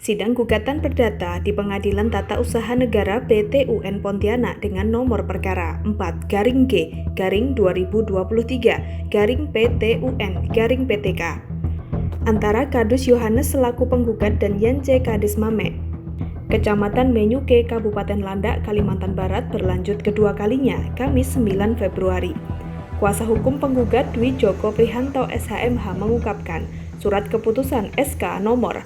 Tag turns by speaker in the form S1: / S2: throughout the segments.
S1: Sidang gugatan perdata di Pengadilan Tata Usaha Negara PT UN Pontianak dengan nomor perkara 4-G-2023-PT UN-PTK antara Kadus Yohanes selaku penggugat dan Yance Kades Mamek, Kecamatan Menyuke, Kabupaten Landak, Kalimantan Barat berlanjut kedua kalinya, Kamis 9 Februari. Kuasa hukum penggugat Dwi Joko Prihanto SHMH mengungkapkan surat keputusan SK nomor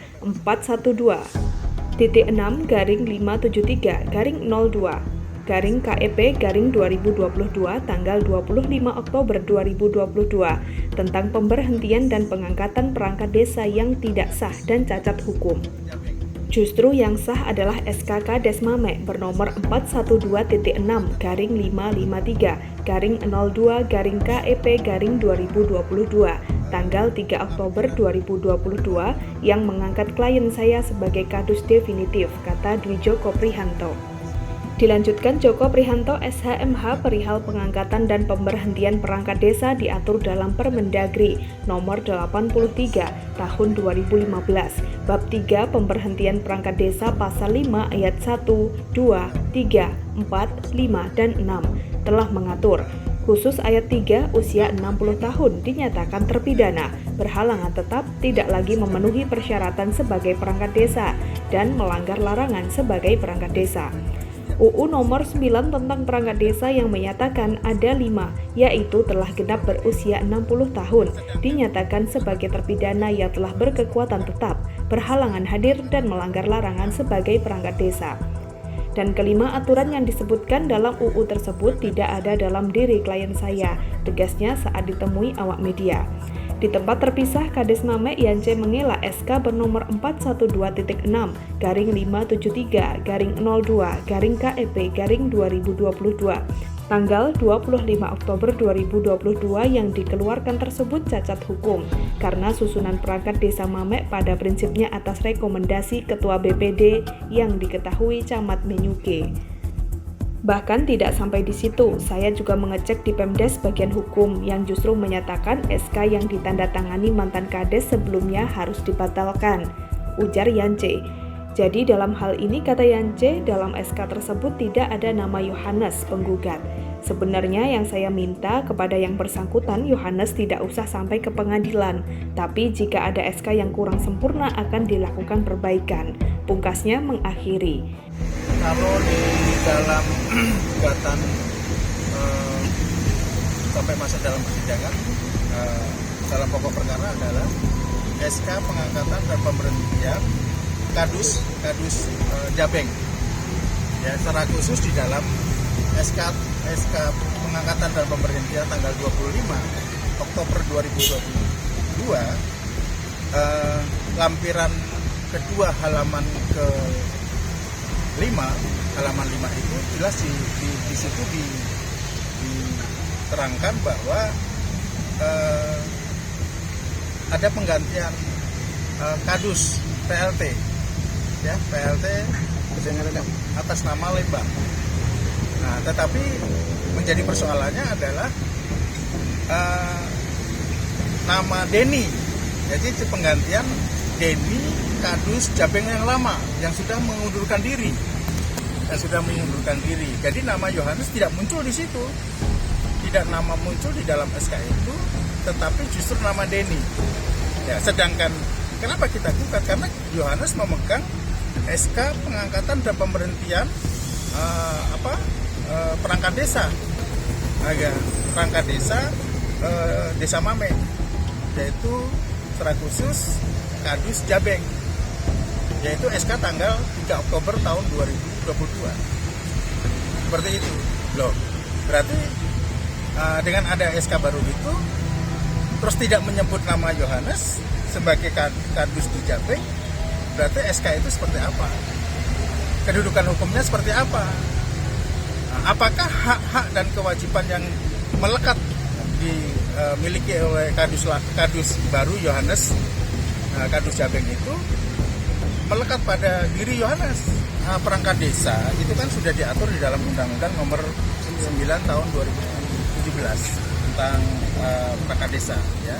S1: 412-673-02-KEP-2022 tanggal 25 Oktober 2022 tentang pemberhentian dan pengangkatan perangkat desa yang tidak sah dan cacat hukum. Justru yang sah adalah SK Kades Mamek bernomor 412-02-02-KEP-2022 tanggal 3 Oktober 2022 yang mengangkat klien saya sebagai kadus definitif, kata Dwi Joko Prihanto. Dilanjutkan, Joko Prihanto SHMH perihal pengangkatan dan pemberhentian perangkat desa diatur dalam Permendagri nomor 83 tahun 2015 bab 3 pemberhentian perangkat desa pasal 5 ayat 1, 2, 3, 4, 5, dan 6 telah mengatur khusus ayat 3 usia 60 tahun dinyatakan terpidana, berhalangan tetap, tidak lagi memenuhi persyaratan sebagai perangkat desa dan melanggar larangan sebagai perangkat desa. UU nomor 9 tentang perangkat desa yang menyatakan ada 5, yaitu telah genap berusia 60 tahun, dinyatakan sebagai terpidana yang telah berkekuatan tetap, berhalangan hadir dan melanggar larangan sebagai perangkat desa. Dan kelima, aturan yang disebutkan dalam UU tersebut tidak ada dalam diri klien saya, tegasnya saat ditemui awak media. Di tempat terpisah, Kades Mamek Yance mengelak SK bernomor 412-5.6-02-KEP-2022 tanggal 25 Oktober 2022 yang dikeluarkan tersebut cacat hukum karena susunan perangkat desa Mamek pada prinsipnya atas rekomendasi Ketua BPD yang diketahui Camat Menyuke. Bahkan tidak sampai di situ, saya juga mengecek di Pemdes bagian hukum yang justru menyatakan SK yang ditandatangani mantan Kades sebelumnya harus dibatalkan, ujar Yance. Jadi dalam hal ini, kata Yance, dalam SK tersebut tidak ada nama Yohanes penggugat. Sebenarnya yang saya minta kepada yang bersangkutan, Yohanes tidak usah sampai ke pengadilan, tapi jika ada SK yang kurang sempurna akan dilakukan perbaikan. Pungkasnya mengakhiri.
S2: Kalau di dalam gugatan sampai masa dalam persidangan, dalam pokok perkara adalah SK pengangkatan dan pemberhentian Kadus Jabeng. Ya, secara khusus di dalam SK pengangkatan dan pemberhentian tanggal 25 Oktober 2022 lampiran kedua halaman ke 5 itu jelas di situ diterangkan bahwa ada penggantian kadus PLT ya, PLT atas nama Lembang. Nah, tetapi menjadi persoalannya adalah nama Denny. Jadi penggantian Denny Kadus Jabeng yang lama yang sudah mengundurkan diri. Jadi nama Yohanes tidak muncul di situ. Tidak nama muncul di dalam SK itu, tetapi justru nama Denny. Ya, sedangkan kenapa kita gugat? Karena Yohanes memegang SK pengangkatan dan pemberhentian perangkat desa. Perangkat desa Desa Mamek, yaitu secara khusus Kadus Jabeng, yaitu SK tanggal 3 Oktober tahun 2022. Seperti itu. Loh, berarti dengan ada SK baru itu, terus tidak menyebut nama Yohanes sebagai Kadus di Jabeng, berarti SK itu seperti apa? Kedudukan hukumnya seperti apa? Apakah hak-hak dan kewajiban yang melekat dimiliki oleh kadus baru Yohanes Kadus Jabeng itu melekat pada diri Yohanes? Perangkat desa itu kan sudah diatur di dalam Undang-Undang Nomor 9 Tahun 2017 tentang perangkat desa, ya.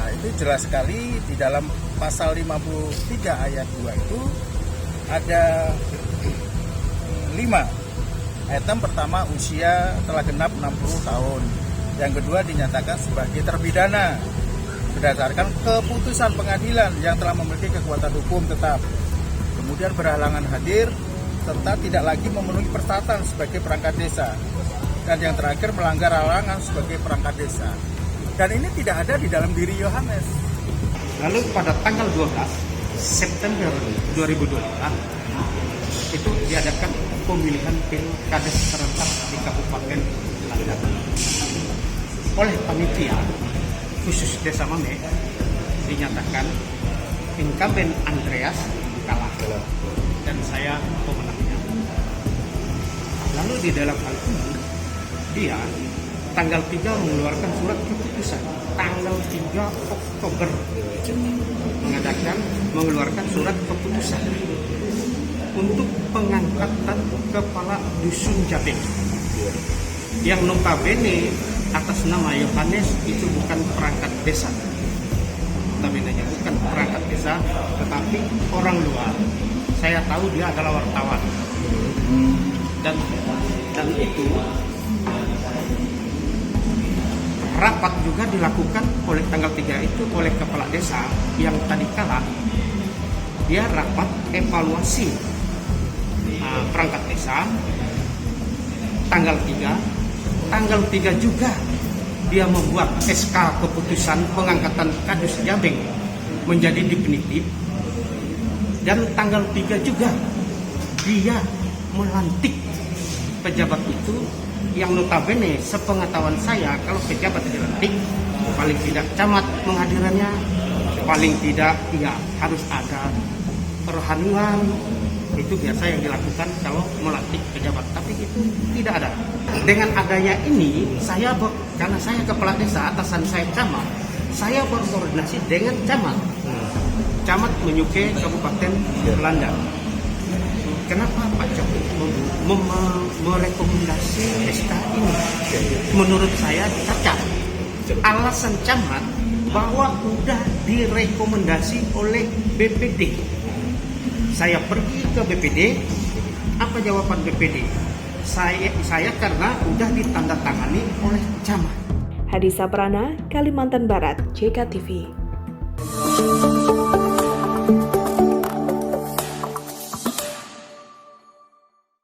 S2: Nah, itu jelas sekali di dalam pasal 53 ayat 2 itu ada 5. Item pertama, usia telah genap 60 tahun. Yang kedua, dinyatakan sebagai terpidana berdasarkan keputusan pengadilan yang telah memiliki kekuatan hukum tetap. Kemudian berhalangan hadir serta tidak lagi memenuhi persyaratan sebagai perangkat desa. Dan yang terakhir, melanggar halangan sebagai perangkat desa. Dan ini tidak ada di dalam diri Yohanes.
S3: Lalu pada tanggal 12 September 2024 itu diadakan pemilihan pilkades serentak di Kabupaten Landak. Oleh panitia khusus Desa Mame dinyatakan incumbent Andreas kalah dan saya pemenangnya. Lalu di dalam hal ini dia tanggal 3 mengeluarkan surat keputusan, tanggal 3 Oktober mengeluarkan surat keputusan untuk pengangkatan kepala dusun Jabeng yang notabene atas nama Yohanes itu bukan perangkat desa, notabene bukan perangkat desa, tetapi orang luar. Saya tahu dia adalah wartawan dan itu rapat juga dilakukan oleh tanggal 3 itu oleh kepala desa yang tadi kalah. Dia rapat evaluasi perangkat desa tanggal 3 juga dia membuat SK keputusan pengangkatan Kadus Jabeng menjadi definitif, dan tanggal 3 juga dia melantik pejabat itu yang notabene sepengetahuan saya kalau pejabat dilantik paling tidak camat menghadirannya, paling tidak ya harus ada perhaluan. Itu biasa yang dilakukan kalau melantik pejabat, tapi itu tidak ada. Dengan adanya ini, karena saya kepala desa, atasan saya camat, saya berkoordinasi dengan camat menyukai Kabupaten Landak. Kenapa Pak Jokowi merekomendasi SK ini? Menurut saya cacat. Alasan camat bahwa sudah direkomendasi oleh BPD. Saya pergi ke BPD, apa jawaban BPD? Saya karena sudah ditandatangani oleh camat.
S1: Hadisa Prana, Kalimantan Barat, JKTV.